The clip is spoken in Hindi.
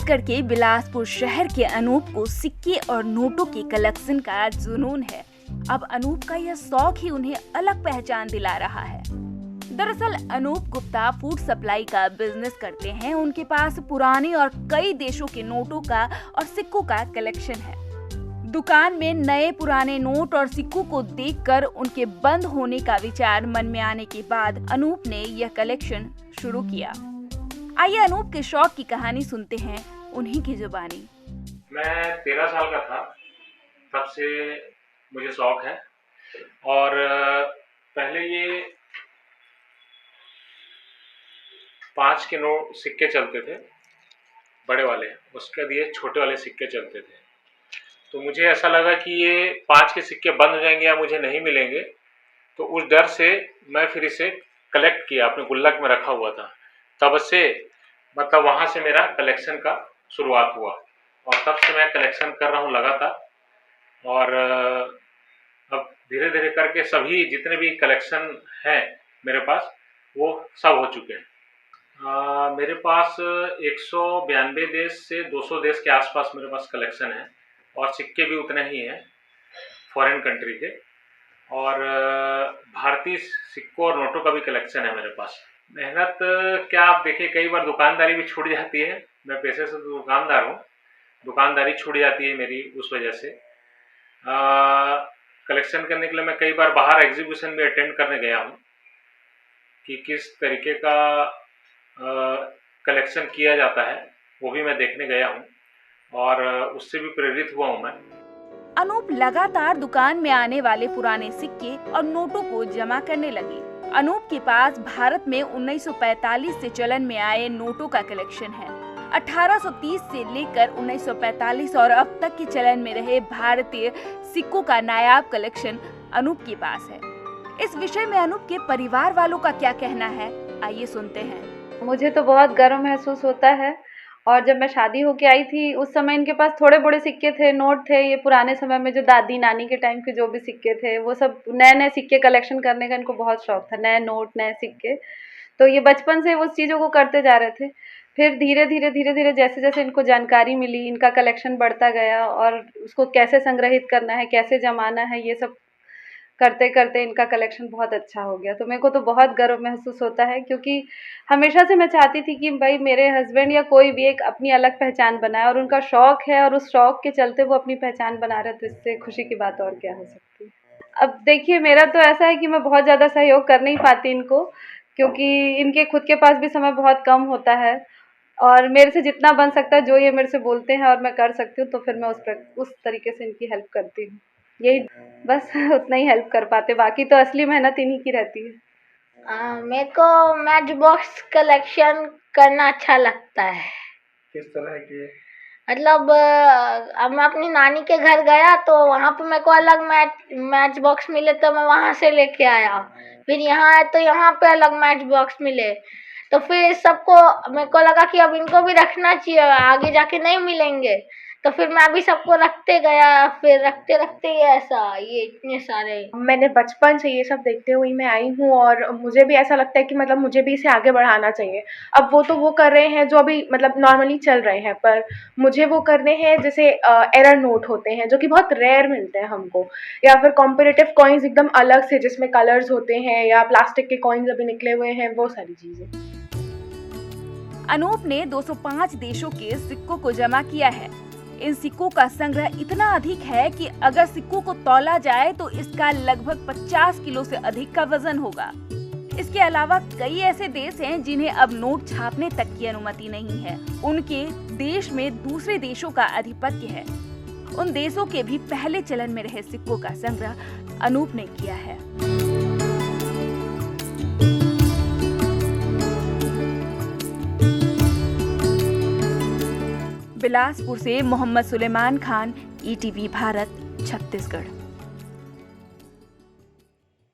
छत्तीसगढ़ के बिलासपुर शहर के अनूप को सिक्के और नोटों के कलेक्शन का जुनून है। अब अनूप का यह शौक ही उन्हें अलग पहचान दिला रहा है। दरअसल अनूप गुप्ता फूड सप्लाई का बिजनेस करते हैं। उनके पास पुराने और कई देशों के नोटों का और सिक्कों का कलेक्शन है। दुकान में नए पुराने नोट और सिक्कों को देखकर उनके बंद होने का विचार मन में आने के बाद अनूप ने यह कलेक्शन शुरू किया। आइए अनूप के शौक की कहानी सुनते हैं उन्हीं की जुबानी। मैं 13 साल का था तब से मुझे शौक है और पहले ये 5 के नोट सिक्के चलते थे बड़े वाले, उसके बाद ये छोटे वाले सिक्के चलते थे। तो मुझे ऐसा लगा कि ये 5 के सिक्के बंद हो जाएंगे या मुझे नहीं मिलेंगे, तो उस डर से मैं फिर इसे कलेक्ट किया, अपने गुल्लक में रखा हुआ था। तब से मतलब वहाँ से मेरा कलेक्शन का शुरुआत हुआ और तब से मैं कलेक्शन कर रहा हूँ लगातार। और अब धीरे धीरे करके सभी जितने भी कलेक्शन हैं मेरे पास वो सब हो चुके हैं। मेरे पास 192 देश से 200 देश के आसपास मेरे पास कलेक्शन है और सिक्के भी उतने ही हैं फॉरेन कंट्री के, और भारतीय सिक्कों और नोटों का भी कलेक्शन है मेरे पास। मेहनत क्या, आप देखिए कई बार दुकानदारी भी छूट जाती है। मैं पेशे से दुकानदार हूँ, दुकानदारी छूट जाती है मेरी उस वजह से। कलेक्शन करने के लिए मैं कई बार बाहर एग्जीबिशन भी अटेंड करने गया हूँ कि किस तरीके का कलेक्शन किया जाता है, वो भी मैं देखने गया हूँ और उससे भी प्रेरित हुआ हूँ मैं। अनूप लगातार दुकान में आने वाले पुराने सिक्के और नोटों को जमा करने लगे। अनूप के पास भारत में 1945 से चलन में आए नोटों का कलेक्शन है। 1830 से लेकर 1945 और अब तक के चलन में रहे भारतीय सिक्कों का नायाब कलेक्शन अनूप के पास है। इस विषय में अनूप के परिवार वालों का क्या कहना है, आइए सुनते हैं। मुझे तो बहुत गर्व महसूस होता है। और जब मैं शादी होके आई थी उस समय इनके पास थोड़े बड़े सिक्के थे, नोट थे। ये पुराने समय में जो दादी नानी के टाइम के जो भी सिक्के थे वो सब, नए नए सिक्के कलेक्शन करने का इनको बहुत शौक था, नए नोट नए सिक्के। तो ये बचपन से उस चीज़ों को करते जा रहे थे। फिर धीरे धीरे जैसे जैसे इनको जानकारी मिली, इनका कलेक्शन बढ़ता गया और उसको कैसे संग्रहित करना है, कैसे जमाना है, ये सब करते करते इनका कलेक्शन बहुत अच्छा हो गया। तो मेरे को तो बहुत गर्व महसूस होता है, क्योंकि हमेशा से मैं चाहती थी कि भाई मेरे हस्बैंड या कोई भी एक अपनी अलग पहचान बनाए, और उनका शौक है और उस शौक के चलते वो अपनी पहचान बना रहे, तो इससे खुशी की बात और क्या हो सकती है। अब देखिए मेरा तो ऐसा है कि मैं बहुत ज़्यादा सहयोग कर नहीं पाती इनको, क्योंकि इनके खुद के पास भी समय बहुत कम होता है और मेरे से जितना बन सकता है, जो ये मेरे से बोलते हैं और मैं कर सकती हूँ, तो फिर मैं उस तरीके से इनकी हेल्प करती हूँ। यही बस उतना ही हेल्प कर पाते, बाकी तो असली मेहनत इन्हीं की रहती है। मेरे को मैच बॉक्स कलेक्शन करना अच्छा लगता है। किस तरह के? मतलब अब मैं अपनी नानी के घर गया तो वहाँ पे मेरे को अलग मैच बॉक्स मिले तो मैं वहाँ से लेके आया। फिर यहाँ आए तो यहाँ पे अलग मैच बॉक्स मिले, तो फिर सबको मेरे को लगा कि अब इनको भी रखना चाहिए, आगे जाके नहीं मिलेंगे। तो फिर मैं भी सबको रखते गया, फिर रखते रखते ऐसा ये इतने सारे। मैंने बचपन से ये सब देखते हुए मैं आई हूँ और मुझे भी ऐसा लगता है कि मतलब मुझे भी इसे आगे बढ़ाना चाहिए। अब वो तो वो कर रहे हैं जो अभी मतलब नॉर्मली चल रहे हैं, पर मुझे वो करने हैं जैसे एरर नोट होते हैं जो कि बहुत रेयर मिलते हैं हमको, या फिर कॉम्पिटिटिव कॉइन्स एकदम अलग से जिसमें कलर्स होते हैं, या प्लास्टिक के कॉइन्स अभी निकले हुए हैं, वो सारी चीज़ें। अनूप ने 205 देशों के सिक्कों को जमा किया है। इन सिक्कों का संग्रह इतना अधिक है कि अगर सिक्कों को तौला जाए तो इसका लगभग 50 किलो से अधिक का वजन होगा। इसके अलावा कई ऐसे देश हैं जिन्हें अब नोट छापने तक की अनुमति नहीं है। उनके देश में दूसरे देशों का आधिपत्य है। उन देशों के भी पहले चलन में रहे सिक्कों का संग्रह अनूप ने किया है। बिलासपुर से मोहम्मद सुलेमान खान, ETV भारत, छत्तीसगढ़।